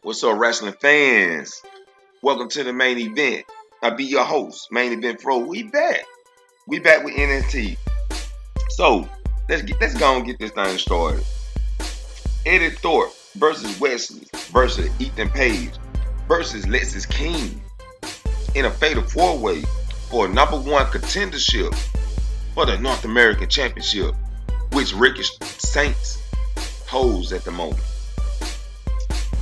What's up, wrestling fans? Welcome to the main event. I be your host, Main Event Pro. We back. We back with NXT. So let's go and get this thing started. Eddie Thorpe versus Wesley versus Ethan Page versus Lexis King in a fatal four-way for a number one contendership for the North American Championship, which Ricky Saints holds at the moment.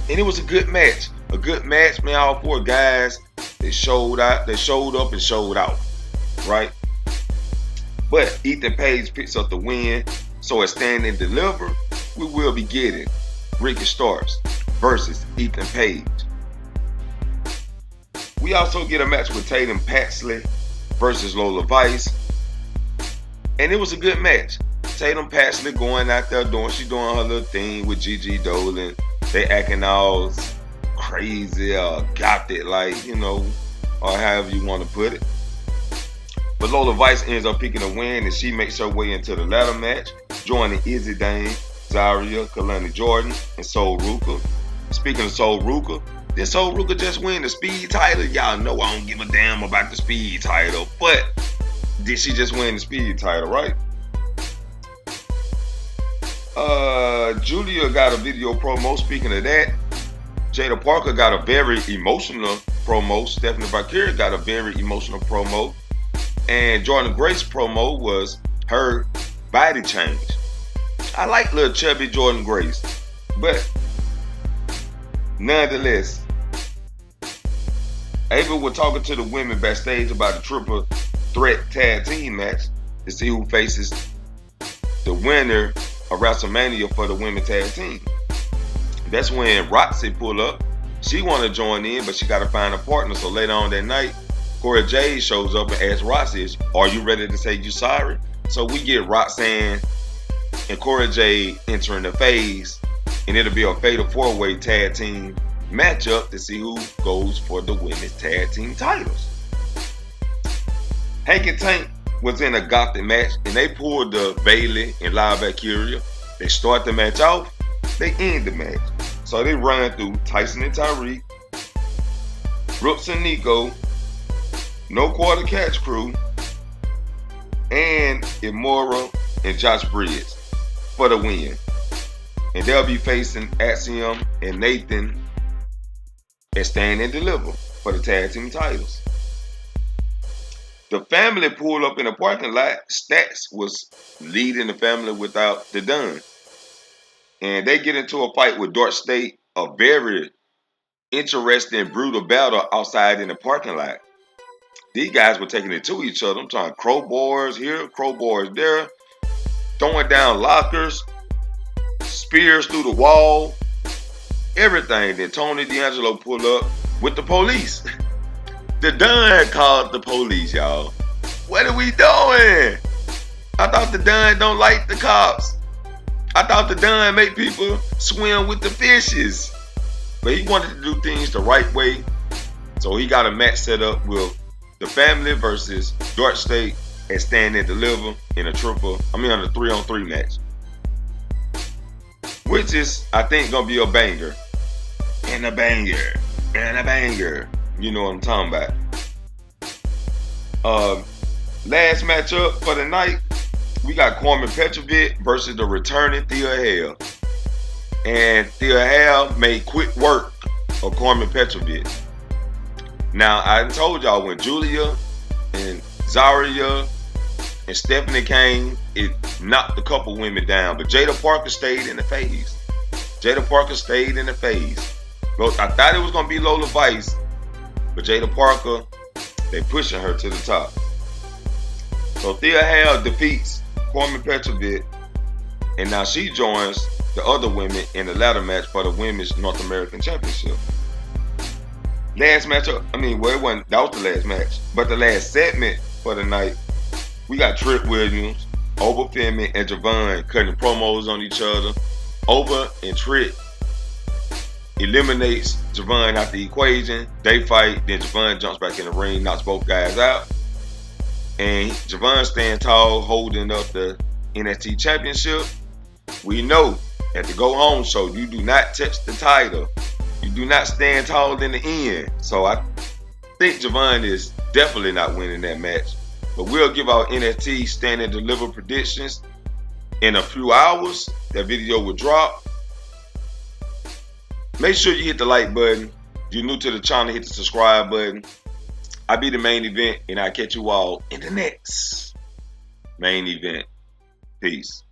And it was a good match. A good match, man. All four guys, they showed up and showed out. Right? But Ethan Page picks up the win. So at Stand and Deliver, we will be getting Ricky Starks versus Ethan Page. We also get a match with Tatum Paxley versus Lola Vice. And it was a good match. Tatum Paxley going out there doing her little thing with Gigi Dolan. They acting all crazy or gothic, like, or however you want to put it. But Lola Vice ends up picking a win, and she makes her way into the ladder match, joining Izzy Dane, Zaria, Kalani Jordan, and Sol Ruka. Speaking of Sol Ruka, did Sol Ruka just win the speed title? Y'all know I don't give a damn about the speed title, but did she just win the speed title, right? Julia got a video promo. Speaking of that, Jada Parker got a very emotional promo. Stephanie Valkyrie got a very emotional promo. And Jordan Grace's promo was her body change. I like little chubby Jordan Grace, but nonetheless, Ava was talking to the women backstage about the triple threat tag team match to see who faces the winner of WrestleMania for the women's tag team. That's when Roxy pulled up. She wanted to join in, but she got to find a partner. So later on that night, Cora Jade shows up and asks Roxy, "Are you ready to say you sorry?" So we get Roxanne and Cora Jade entering the phase, and it'll be a fatal four-way tag team matchup to see who goes for the women's tag team titles. Hank and Tank was in a gothic match, and they pulled the Bailey and Lyle Valkyria. They start the match off, they end the match. So they run through Tyson and Tyreek, Brooks and Nico, No Quarter Catch Crew, and Imora and Josh Bridges for the win. And they'll be facing Axiom and Nathan at Stand and Deliver for the tag team titles. The family pulled up in the parking lot. Stacks was leading the family without the Dunn. And they get into a fight with Dark State, a very interesting, brutal battle outside in the parking lot. These guys were taking it to each other. I'm talking crowbars here, crowbars there, throwing down lockers, spears through the wall, everything. Then Tony D'Angelo pulled up with the police. The Dunn called the police, y'all. What are we doing? I thought the Dunn don't like the cops. I thought the Dunn make people swim with the fishes. But he wanted to do things the right way. So he got a match set up with the family versus Dark State and Stand and Deliver in a 3-on-3 match. Which is, I think, gonna be a banger. And a banger. And a banger. You know what I'm talking about. Last matchup for the night, we got Carmen Petrovic versus the returning Thea Hale. And Thea Hale made quick work of Carmen Petrovic. Now, I told y'all when Julia and Zaria and Stephanie came, it knocked a couple women down. But Jada Parker stayed in the phase. Well, I thought it was going to be Lola Vice. But Jada Parker, they pushing her to the top. So Thea Hale defeats Carmen Petrovic, and now she joins the other women in the ladder match for the Women's North American Championship. Last matchup, that was the last match. But the last segment for the night, we got Trick Williams, Oba Femi, and Jevon cutting promos on each other. Oba and Trick eliminates Jevon out the equation. They fight, then Jevon jumps back in the ring, knocks both guys out. And Jevon stands tall, holding up the NXT Championship. We know at the Go Home show, you do not touch the title You do not stand tall in the end. So I think Jevon is definitely not winning that match. But we'll give our NXT Stand and Deliver predictions in a few hours. That video will drop. Make sure you hit the like button. If you're new to the channel, hit the subscribe button. I'll be the main event, and I'll catch you all in the next main event. Peace.